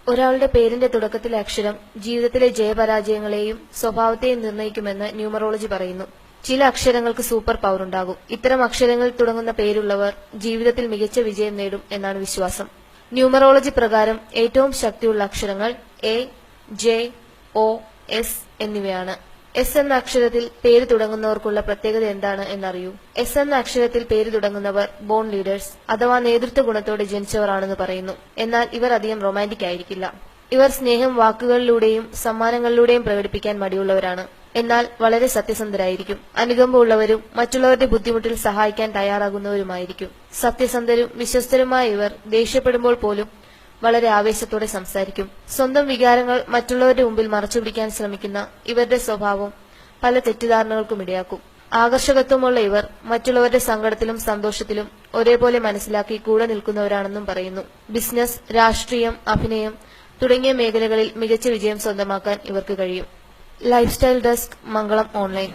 ഒരാളുടെ പേരിന്റെ തുടക്കത്തിലെ അക്ഷരം ജീവിതത്തിലെ ജയപരാജയങ്ങളെയും സ്വഭാവത്തെയും നിർണ്ണയിക്കുമെന്ന് ന്യൂമറോളജി പറയുന്നു. ചില അക്ഷരങ്ങൾക്ക് സൂപ്പർ പവർ ഉണ്ടാകും. ഇത്തരം അക്ഷരങ്ങൾ തുടങ്ങുന്ന പേരുള്ളവർ ജീവിതത്തിൽ മികച്ച വിജയം നേടും എന്നാണ് വിശ്വാസം. ന്യൂമറോളജി പ്രകാരം ഏറ്റവും ശക്തിയുള്ള അക്ഷരങ്ങൾ എ, ജെ, ഒ, എസ് എന്നിവയാണ്. എസ് എന്ന അക്ഷരത്തിൽ പേര് തുടങ്ങുന്നവർക്കുള്ള പ്രത്യേകത എന്താണ് എന്നറിയൂ. എസ് എന്ന അക്ഷരത്തിൽ പേര് തുടങ്ങുന്നവർ ബോൺ ലീഡേഴ്സ് അഥവാ നേതൃത്വ ഗുണത്തോടെ ജനിച്ചവർ ആണെന്ന് പറയുന്നു. എന്നാൽ ഇവർ അധികം റൊമാന്റിക് ആയിരിക്കില്ല. ഇവർ സ്നേഹം വാക്കുകളിലൂടെയും സമ്മാനങ്ങളിലൂടെയും പ്രകടിപ്പിക്കാൻ മടിയുള്ളവരാണ്. എന്നാൽ വളരെ സത്യസന്ധരായിരിക്കും. അനുകമ്പ ഉള്ളവരും മറ്റുള്ളവരുടെ ബുദ്ധിമുട്ടിൽ സഹായിക്കാൻ തയ്യാറാകുന്നവരുമായിരിക്കും. സത്യസന്ധരും വിശ്വസ്തരുമായ ഇവർ ദേഷ്യപ്പെടുമ്പോൾ പോലും വളരെ ആവേശത്തോടെ സംസാരിക്കും. സ്വന്തം വികാരങ്ങൾ മറ്റുള്ളവരുടെ മുമ്പിൽ മറച്ചുപിടിക്കാൻ ശ്രമിക്കുന്ന ഇവരുടെ സ്വഭാവം പല തെറ്റിദ്ധാരണകൾക്കും ഇടയാക്കും. ആകർഷകത്വമുള്ള ഇവർ മറ്റുള്ളവരുടെ സങ്കടത്തിലും സന്തോഷത്തിലും ഒരേപോലെ മനസ്സിലാക്കി കൂടെ നിൽക്കുന്നവരാണെന്നും പറയുന്നു. ബിസിനസ്, രാഷ്ട്രീയം, അഭിനയം തുടങ്ങിയ മേഖലകളിൽ മികച്ച വിജയം സ്വന്തമാക്കാൻ ഇവർക്ക് കഴിയും. ലൈഫ് സ്റ്റൈൽ ഡെസ്ക്, മംഗളം ഓൺലൈൻ.